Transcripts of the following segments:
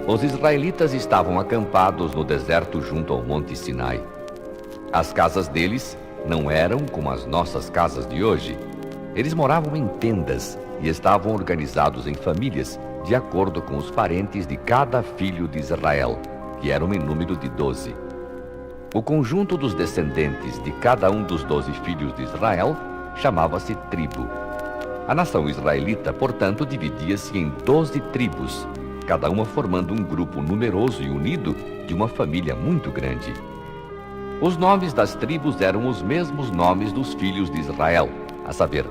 Os israelitas estavam acampados no deserto junto ao Monte Sinai. As casas deles não eram como as nossas casas de hoje. Eles moravam em tendas e estavam organizados em famílias, de acordo com os parentes de cada filho de Israel, que eram em número de 12. O conjunto dos descendentes de cada um dos 12 filhos de Israel chamava-se tribo. A nação israelita, portanto, dividia-se em 12 tribos, cada uma formando um grupo numeroso e unido de uma família muito grande. Os nomes das tribos eram os mesmos nomes dos filhos de Israel, a saber,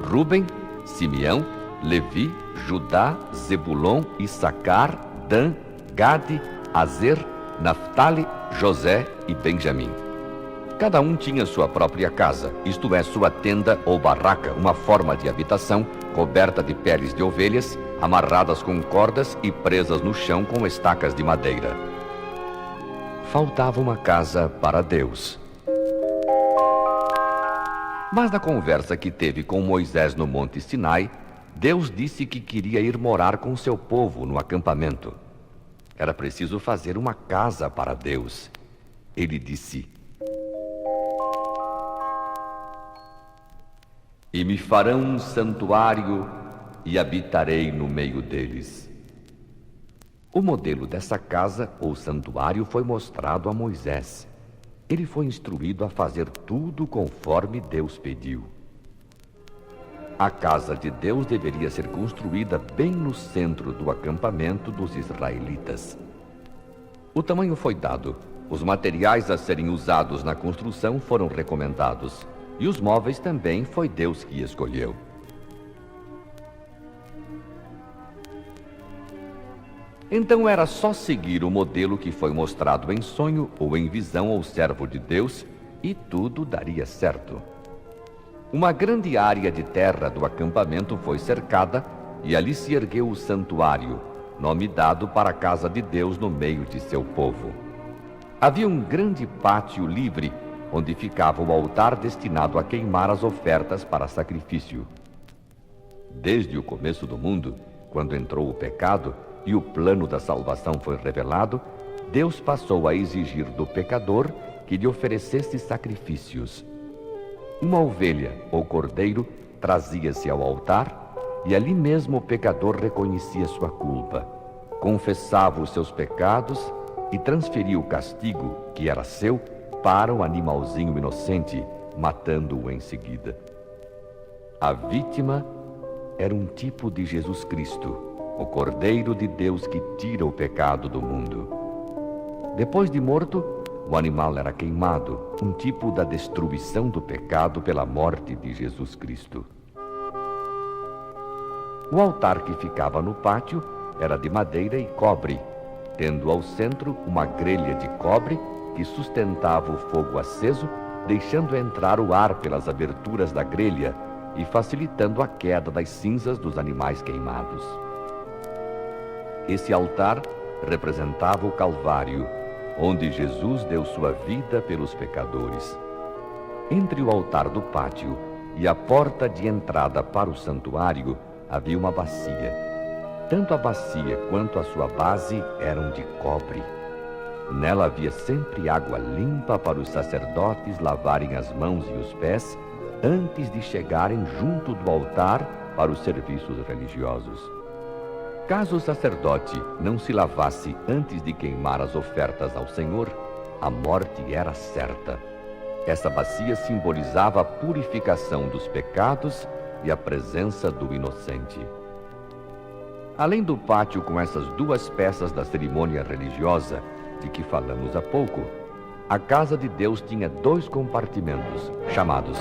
Ruben, Simeão, Levi, Judá, Zebulon, Issacar, Dan, Gade, Azer, Naftali, José e Benjamim. Cada um tinha sua própria casa, isto é, sua tenda ou barraca, uma forma de habitação coberta de peles de ovelhas, amarradas com cordas e presas no chão com estacas de madeira. Faltava uma casa para Deus. Mas na conversa que teve com Moisés no Monte Sinai, Deus disse que queria ir morar com seu povo no acampamento. Era preciso fazer uma casa para Deus. Ele disse: "E me farão um santuário e habitarei no meio deles." O modelo dessa casa ou santuário foi mostrado a Moisés. Ele foi instruído a fazer tudo conforme Deus pediu. A casa de Deus deveria ser construída bem no centro do acampamento dos israelitas. O tamanho foi dado, os materiais a serem usados na construção foram recomendados, e os móveis também foi Deus que escolheu. Então era só seguir o modelo que foi mostrado em sonho ou em visão ao servo de Deus, e tudo daria certo. Uma grande área de terra do acampamento foi cercada e ali se ergueu o santuário, nome dado para a casa de Deus no meio de seu povo. Havia um grande pátio livre, onde ficava o altar destinado a queimar as ofertas para sacrifício. Desde o começo do mundo, quando entrou o pecado e o plano da salvação foi revelado, Deus passou a exigir do pecador que lhe oferecesse sacrifícios. Uma ovelha ou cordeiro trazia-se ao altar e ali mesmo o pecador reconhecia sua culpa, confessava os seus pecados e transferia o castigo, que era seu, para o animalzinho inocente, matando-o em seguida. A vítima era um tipo de Jesus Cristo, o Cordeiro de Deus que tira o pecado do mundo. Depois de morto, o animal era queimado, um tipo da destruição do pecado pela morte de Jesus Cristo. O altar que ficava no pátio era de madeira e cobre, tendo ao centro uma grelha de cobre que sustentava o fogo aceso, deixando entrar o ar pelas aberturas da grelha e facilitando a queda das cinzas dos animais queimados. Esse altar representava o Calvário, onde Jesus deu sua vida pelos pecadores. Entre o altar do pátio e a porta de entrada para o santuário havia uma bacia. Tanto a bacia quanto a sua base eram de cobre. Nela havia sempre água limpa para os sacerdotes lavarem as mãos e os pés antes de chegarem junto do altar para os serviços religiosos. Caso o sacerdote não se lavasse antes de queimar as ofertas ao Senhor, a morte era certa. Essa bacia simbolizava a purificação dos pecados e a presença do inocente. Além do pátio com essas duas peças da cerimônia religiosa, de que falamos há pouco, a casa de Deus tinha dois compartimentos, chamados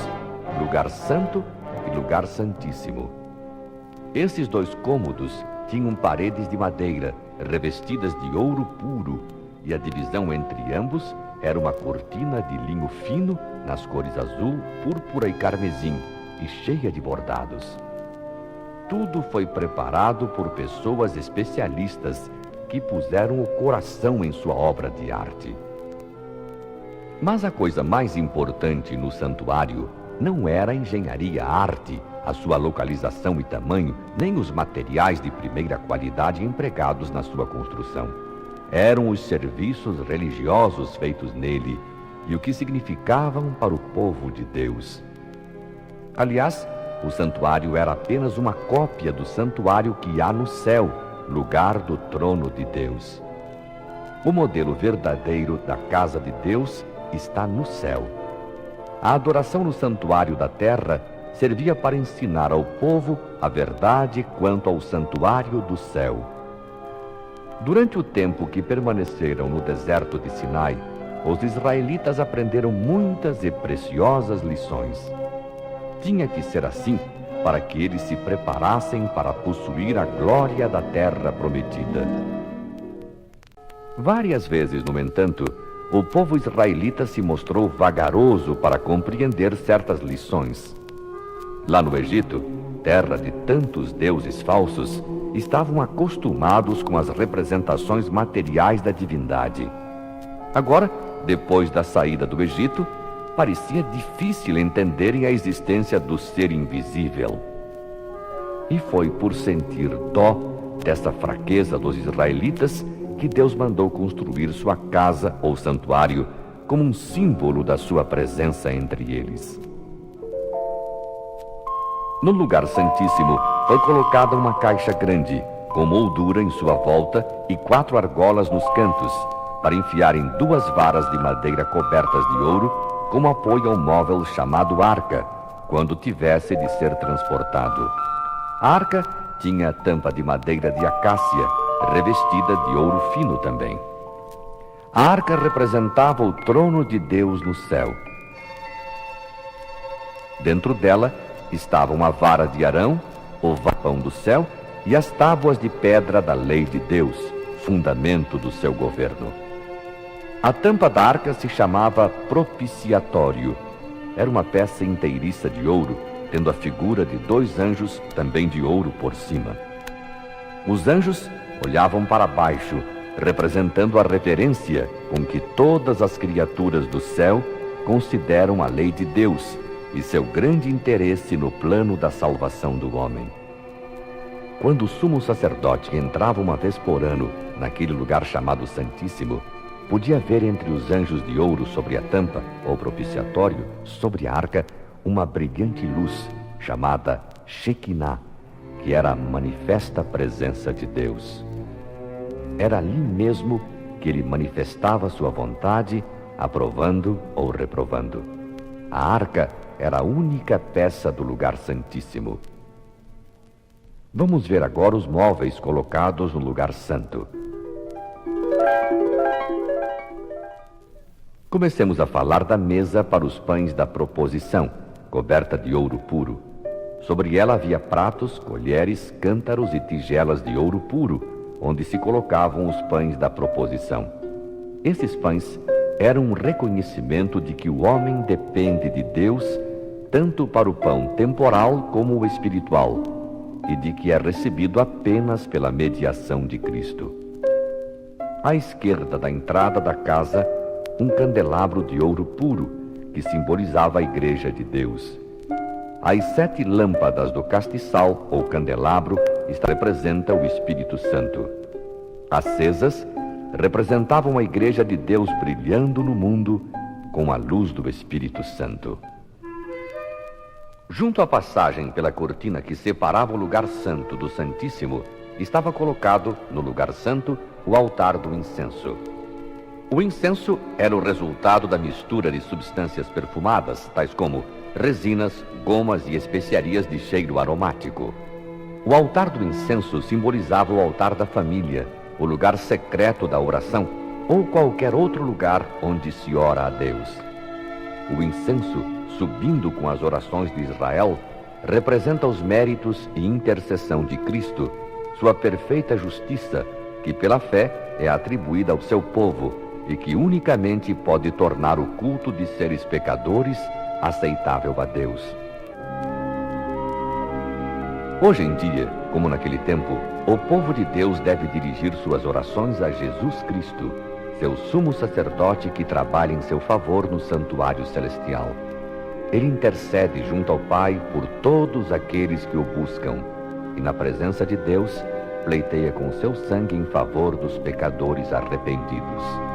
Lugar Santo e Lugar Santíssimo. Esses dois cômodos tinham paredes de madeira, revestidas de ouro puro, e a divisão entre ambos era uma cortina de linho fino, nas cores azul, púrpura e carmesim, e cheia de bordados. Tudo foi preparado por pessoas especialistas que puseram o coração em sua obra de arte. Mas a coisa mais importante no santuário não era a engenharia, a arte, a sua localização e tamanho, nem os materiais de primeira qualidade empregados na sua construção. eram os serviços religiosos feitos nele e o que significavam para o povo de Deus. Aliás, o santuário era apenas uma cópia do santuário que há no céu, lugar do trono de Deus. O modelo verdadeiro da casa de Deus está no céu. A adoração no santuário da terra servia para ensinar ao povo a verdade quanto ao santuário do céu. Durante o tempo que permaneceram no deserto de Sinai, os israelitas aprenderam muitas e preciosas lições. Tinha que ser assim para que eles se preparassem para possuir a glória da terra prometida. Várias vezes, no entanto, o povo israelita se mostrou vagaroso para compreender certas lições. Lá no Egito, terra de tantos deuses falsos, estavam acostumados com as representações materiais da divindade. Agora, depois da saída do Egito, parecia difícil entenderem a existência do ser invisível. E foi por sentir dó dessa fraqueza dos israelitas que Deus mandou construir sua casa ou santuário como um símbolo da sua presença entre eles. No lugar santíssimo foi colocada uma caixa grande, com moldura em sua volta e 4 argolas nos cantos, para enfiarem 2 varas de madeira cobertas de ouro, como apoio ao móvel chamado arca, quando tivesse de ser transportado. A arca tinha tampa de madeira de acácia, revestida de ouro fino também. A arca representava o trono de Deus no céu. Dentro dela estavam a vara de Arão, o vapão do céu e as tábuas de pedra da lei de Deus, fundamento do seu governo. A tampa da arca se chamava propiciatório. Era uma peça inteiriça de ouro, tendo a figura de 2 anjos, também de ouro por cima. Os anjos olhavam para baixo, representando a reverência com que todas as criaturas do céu consideram a lei de Deus e seu grande interesse no plano da salvação do homem. Quando o sumo sacerdote entrava uma vez por ano naquele lugar chamado Santíssimo, podia ver entre os anjos de ouro sobre a tampa, ou propiciatório, sobre a arca, uma brilhante luz chamada Shekinah, que era a manifesta presença de Deus. Era ali mesmo que ele manifestava sua vontade, aprovando ou reprovando. A arca era a única peça do lugar santíssimo. Vamos ver agora os móveis colocados no lugar santo. Comecemos a falar da mesa para os pães da proposição, coberta de ouro puro. Sobre ela havia pratos, colheres, cântaros e tigelas de ouro puro, onde se colocavam os pães da proposição. Esses pães eram um reconhecimento de que o homem depende de Deus, tanto para o pão temporal como o espiritual, e de que é recebido apenas pela mediação de Cristo. À esquerda da entrada da casa, um candelabro de ouro puro, que simbolizava a Igreja de Deus. As 7 lâmpadas do castiçal, ou candelabro, representa o Espírito Santo. Acesas, representavam a Igreja de Deus brilhando no mundo com a luz do Espírito Santo. Junto à passagem pela cortina que separava o lugar santo do Santíssimo, estava colocado, no lugar santo, o altar do incenso. O incenso era o resultado da mistura de substâncias perfumadas, tais como resinas, gomas e especiarias de cheiro aromático. O altar do incenso simbolizava o altar da família, o lugar secreto da oração ou qualquer outro lugar onde se ora a Deus. O incenso, subindo com as orações de Israel, representa os méritos e intercessão de Cristo, sua perfeita justiça, que pela fé é atribuída ao seu povo e que unicamente pode tornar o culto de seres pecadores aceitável a Deus. Hoje em dia, como naquele tempo, o povo de Deus deve dirigir suas orações a Jesus Cristo, seu sumo sacerdote que trabalha em seu favor no santuário celestial. Ele intercede junto ao Pai por todos aqueles que o buscam, e na presença de Deus pleiteia com seu sangue em favor dos pecadores arrependidos.